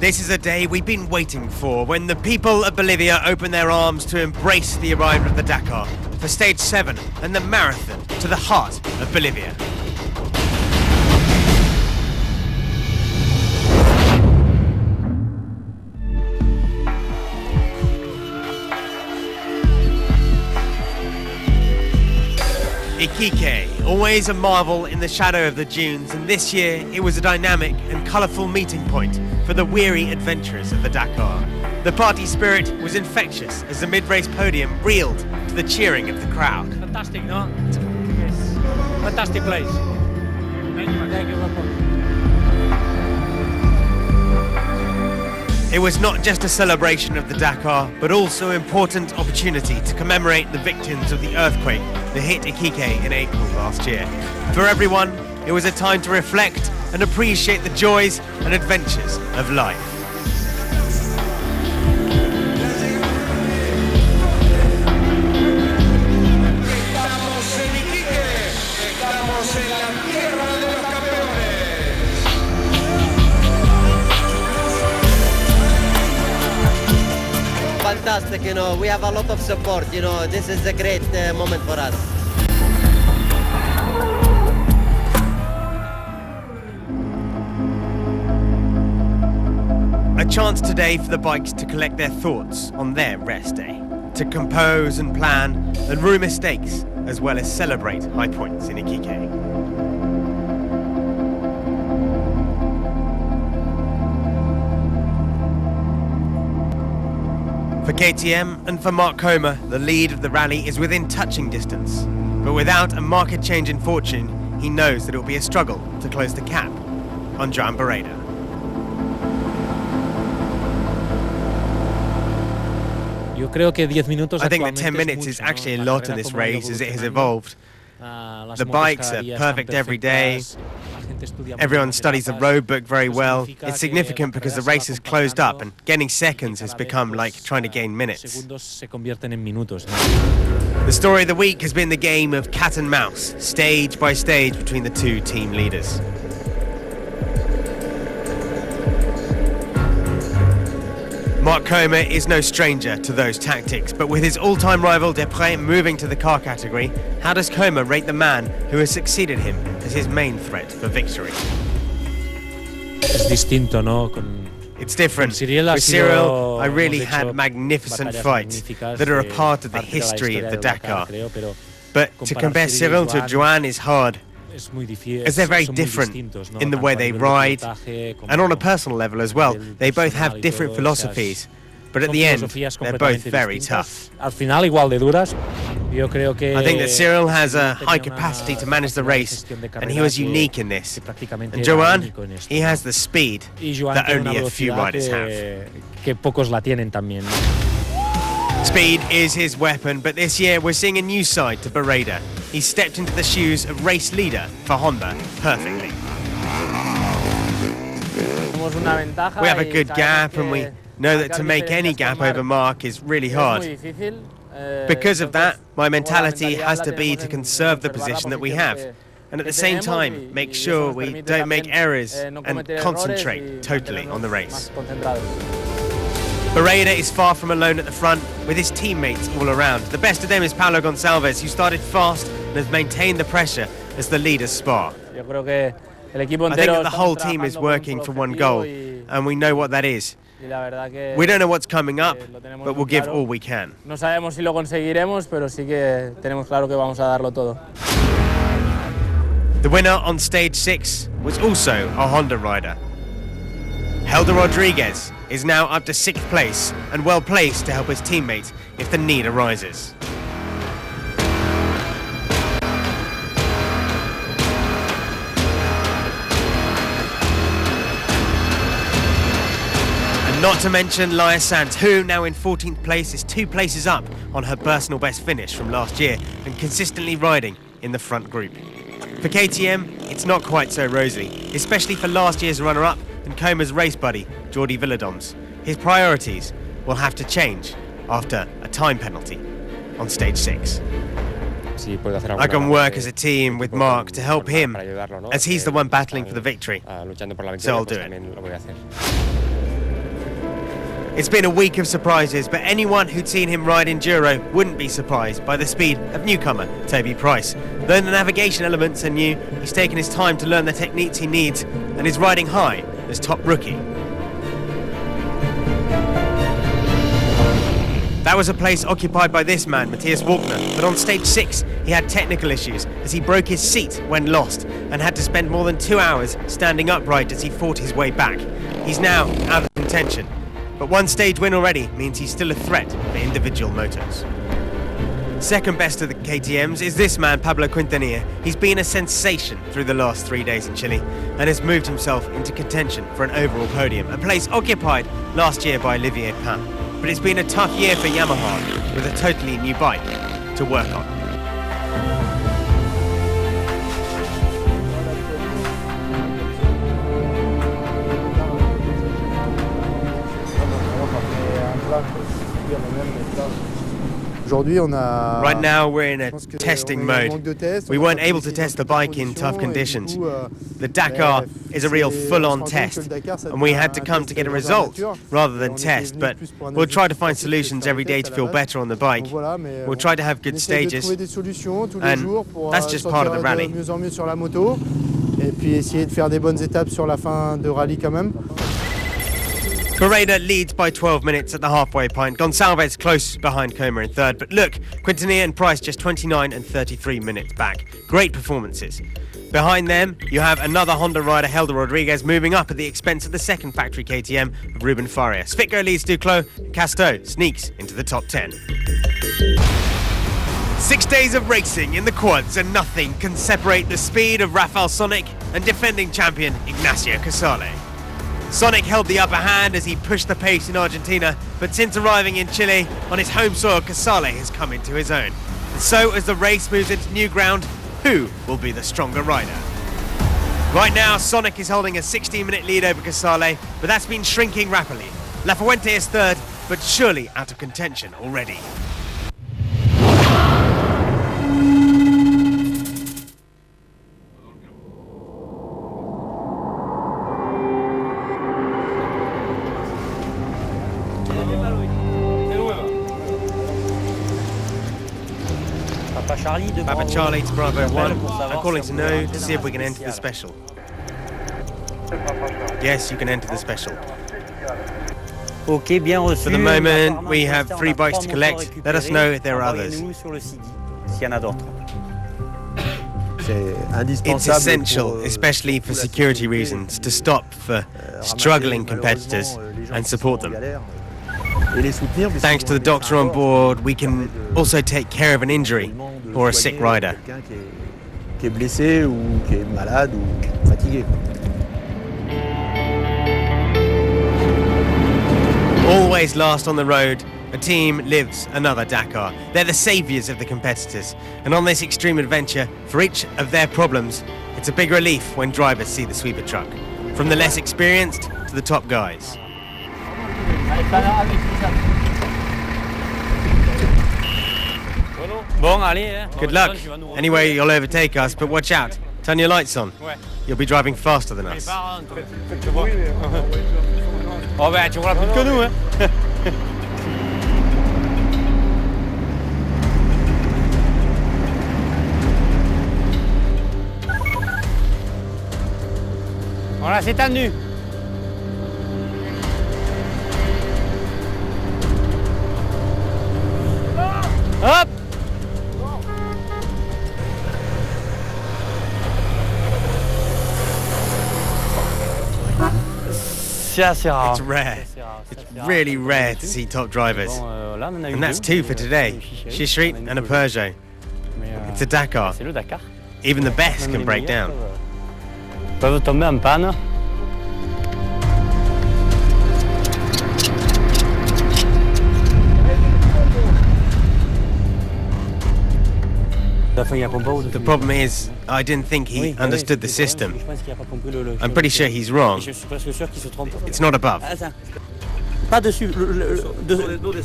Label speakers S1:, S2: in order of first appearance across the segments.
S1: This is a day we've been waiting for, when the people of Bolivia open their arms to embrace the arrival of the Dakar for Stage 7 and the marathon to the heart of Bolivia. Iquique, always a marvel in the shadow of the dunes, and this year it was a dynamic and colourful meeting point for the weary adventurers of the Dakar. The party spirit was infectious as the mid-race podium reeled to the cheering of the crowd.
S2: Fantastic, no? Yes. Fantastic place. Thank you.
S1: It was not just a celebration of the Dakar, but also an important opportunity to commemorate the victims of the earthquake that hit Iquique in April last year. For everyone, it was a time to reflect and appreciate the joys and adventures of life.
S3: Fantastic, we have a lot of support, this is a great moment for us.
S1: A chance today for the bikes to collect their thoughts on their rest day, to compose and plan and rue mistakes, as well as celebrate high points in Iquique. For KTM and for Mark Comer, the lead of the rally is within touching distance. But without a marked change in fortune, he knows that it will be a struggle to close the gap on Joan Barreda. I think that 10 minutes is actually a lot in this race as it has evolved. The bikes are perfect every day. Everyone studies the road book very well. It's significant because the race has closed up and getting seconds has become like trying to gain minutes. The story of the week has been the game of cat and mouse, stage by stage between the two team leaders. Mark Comer is no stranger to those tactics, but with his all-time rival Desprez moving to the car category, how does Comer rate the man who has succeeded him as his main threat for victory?
S2: It's
S1: different. With Cyril, I really had magnificent fights that are a part of the history of the Dakar. But to compare Cyril to Joan is hard, as they're very different in the way they ride, and on a personal level as well. They both have different philosophies, but at the end, they're both very tough. I think that Cyril has a high capacity to manage the race, and he was unique in this. And Joan, he has the speed that only a few riders have. Speed is his weapon, but this year we're seeing a new side to Barreda. He stepped into the shoes of race leader for Honda perfectly. We have a good gap, and we know that to make any gap over Mark is really hard. Because of that, my mentality has to be to conserve the position that we have, and at the same time make sure we don't make errors and concentrate totally on the race. Barreda is far from alone at the front, with his teammates all around. The best of them is Paulo Gonçalves, who started fast and has maintained the pressure as the leaders spar. I think that the whole team is working for one goal, and we know what that is. We don't know what's coming up, but we'll give all we can. The winner on stage 6 was also a Honda rider. Helder Rodriguez is now up to 6th place and well placed to help his teammates if the need arises. And not to mention Laia Sanz, who now in 14th place is 2 places up on her personal best finish from last year and consistently riding in the front group. For KTM, it's not quite so rosy, especially for last year's runner-up and Comer's race buddy, Jordi Villadoms. His priorities will have to change after a time penalty on stage 6. I can work as a team with Mark to help him, as he's the one battling for the victory, so I'll do it. It's been a week of surprises, but anyone who'd seen him ride enduro wouldn't be surprised by the speed of newcomer Toby Price. Though the navigation elements are new, he's taken his time to learn the techniques he needs and is riding high as top rookie. That was a place occupied by this man, Matthias Walkner, but on stage 6 he had technical issues as he broke his seat when lost and had to spend more than 2 hours standing upright as he fought his way back. He's now out of contention, but one stage win already means he's still a threat for individual motos. Second best of the KTMs is this man, Pablo Quintanilla. He's been a sensation through the last 3 days in Chile and has moved himself into contention for an overall podium, a place occupied last year by Olivier Pain. But it's been a tough year for Yamaha with a totally new bike to work on. Right now we're in a testing mode. We weren't able to test the bike in tough conditions. The Dakar is a real full-on test, and we had to come to get a result rather than test, but we'll try to find solutions every day to feel better on the bike. We'll try to have good stages, and that's just part of the rally. Correa leads by 12 minutes at the halfway point. Gonçalves close behind Coma in third. But look, Quintanilla and Price just 29 and 33 minutes back. Great performances. Behind them, you have another Honda rider, Helder Rodriguez, moving up at the expense of the second factory KTM of Ruben Faria. Svitgo leads Duclos, and Casteau sneaks into the top 10. 6 days of racing in the quads, and nothing can separate the speed of Rafael Sonic and defending champion Ignacio Casale. Sonic held the upper hand as he pushed the pace in Argentina, but since arriving in Chile on his home soil, Casale has come into his own. And so as the race moves into new ground, who will be the stronger rider? Right now, Sonic is holding a 16-minute lead over Casale, but that's been shrinking rapidly. La Fuente is third, but surely out of contention already. Papa Charlie to Bravo 1. I'm calling to know to see if we can enter the special. Yes, you can enter the special. For the moment, we have 3 bikes to collect. Let us know if there are others. It's essential, especially for security reasons, to stop for struggling competitors and support them. Thanks to the doctor on board, we can also take care of an injury or a sick rider. Always last on the road, a team lives another Dakar. They're the saviours of the competitors, and on this extreme adventure, for each of their problems, it's a big relief when drivers see the sweeper truck, from the less experienced to the top guys. Good luck. Anyway, you'll overtake us, but watch out. Turn your lights on. You'll be driving faster than us.
S2: Oh ben, tu roules plus que nous, hein. Voilà, c'est tendu. Hop!
S1: It's rare. It's really rare to see top drivers. And that's 2 for today. Shishrit and a Peugeot. It's a Dakar. Even the best can break down.
S2: Peuvent tomber en panne.
S1: The problem is, I didn't think he understood the system. I'm pretty sure he's wrong. It's not above.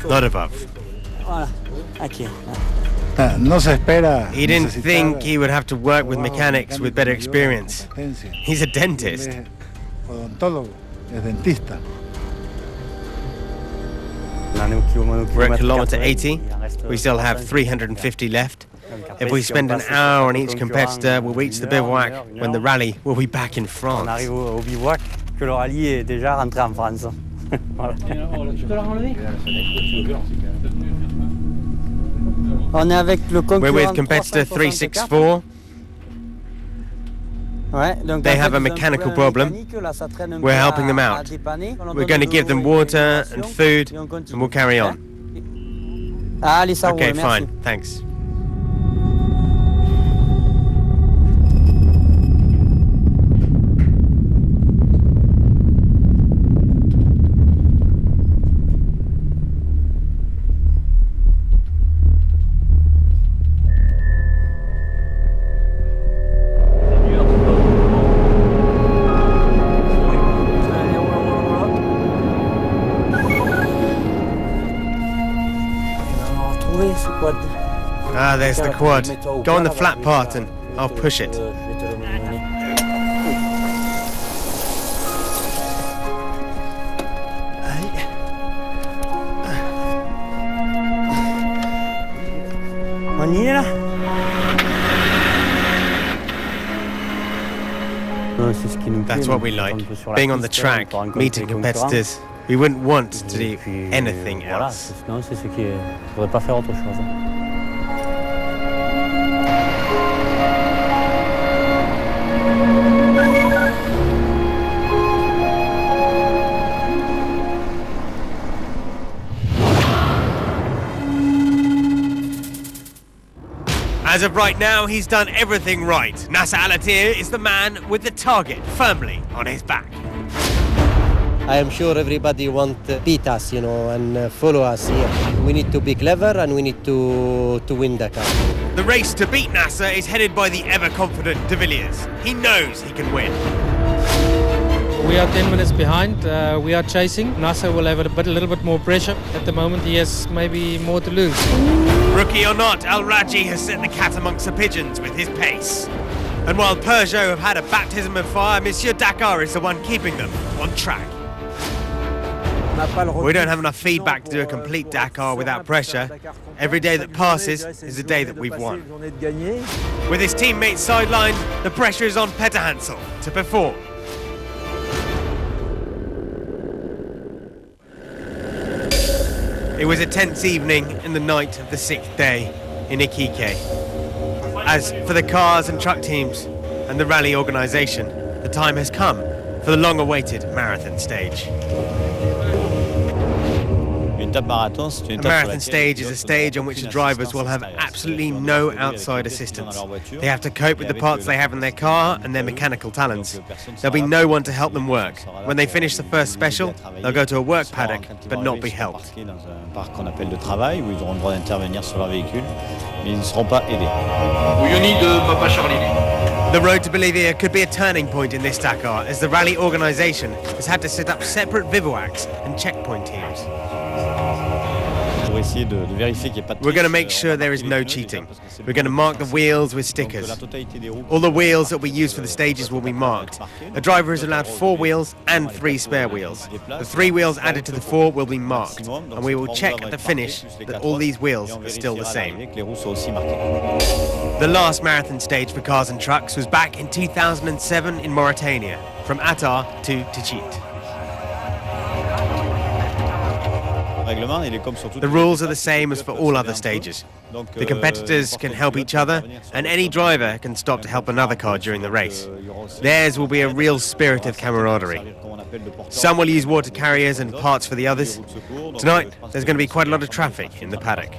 S1: Not above. He didn't think he would have to work with mechanics with better experience. He's a We're at kilometre 80. We still have 350 left. If we spend an hour on each competitor, we'll reach the bivouac when the rally will be back in
S2: On
S1: France.
S2: arrive au bivouac, que le rallye est déjà rentré en France. Voilà. On est avec le concurrent.
S1: We're with competitor 364. They have a mechanical problem. We're helping them out. We're going to give them water and food, and we'll carry on. Okay, fine, thanks. Ah, there's the quad. Go on the flat part and I'll push it.
S2: On y est là?
S1: That's what we like, being on the track, meeting competitors. We wouldn't want to do anything else.
S2: Non, c'est ce qui est. Je voudrais pas faire autre chose.
S1: As of right now, he's done everything right. Nasser Al-Attiyah is the man with the target firmly on his back.
S3: I am sure everybody want to beat us, and follow us here. We need to be clever and we need to win Dakar.
S1: The race to beat Nasser is headed by the ever-confident De Villiers. He knows he can win.
S4: We are 10 minutes behind. We are chasing. Nasser will have a little bit more pressure. At the moment, he has maybe more to lose.
S1: Rookie or not, Al-Raji has set the cat amongst the pigeons with his pace. And while Peugeot have had a baptism of fire, Monsieur Dakar is the one keeping them on track. We don't have enough feedback to do a complete Dakar without pressure. Every day that passes is a day that we've won. With his teammates sidelined, the pressure is on Peter Hansel to perform. It was a tense evening in the night of the 6th day in Iquique. As for the cars and truck teams and the rally organisation, the time has come for the long-awaited marathon stage. A marathon stage is a stage on which the drivers will have absolutely no outside assistance. They have to cope with the parts they have in their car and their mechanical talents. There'll be no one to help them work. When they finish the first special, they'll go to a work paddock, but not be helped. The road to Bolivia could be a turning point in this Dakar, as the rally organisation has had to set up separate bivouacs and checkpoint teams. We're going to make sure there is no cheating. We're going to mark the wheels with stickers. All the wheels that we use for the stages will be marked. A driver is allowed 4 wheels and 3 spare wheels. The 3 wheels added to the 4 will be marked, and we will check at the finish that all these wheels are still the same. The last marathon stage for cars and trucks was back in 2007 in Mauritania, from Attar to Tichit. The rules are the same as for all other stages. The competitors can help each other, and any driver can stop to help another car during the race. Theirs will be a real spirit of camaraderie. Some will use water carriers and parts for the others. Tonight, there's going to be quite a lot of traffic in the paddock.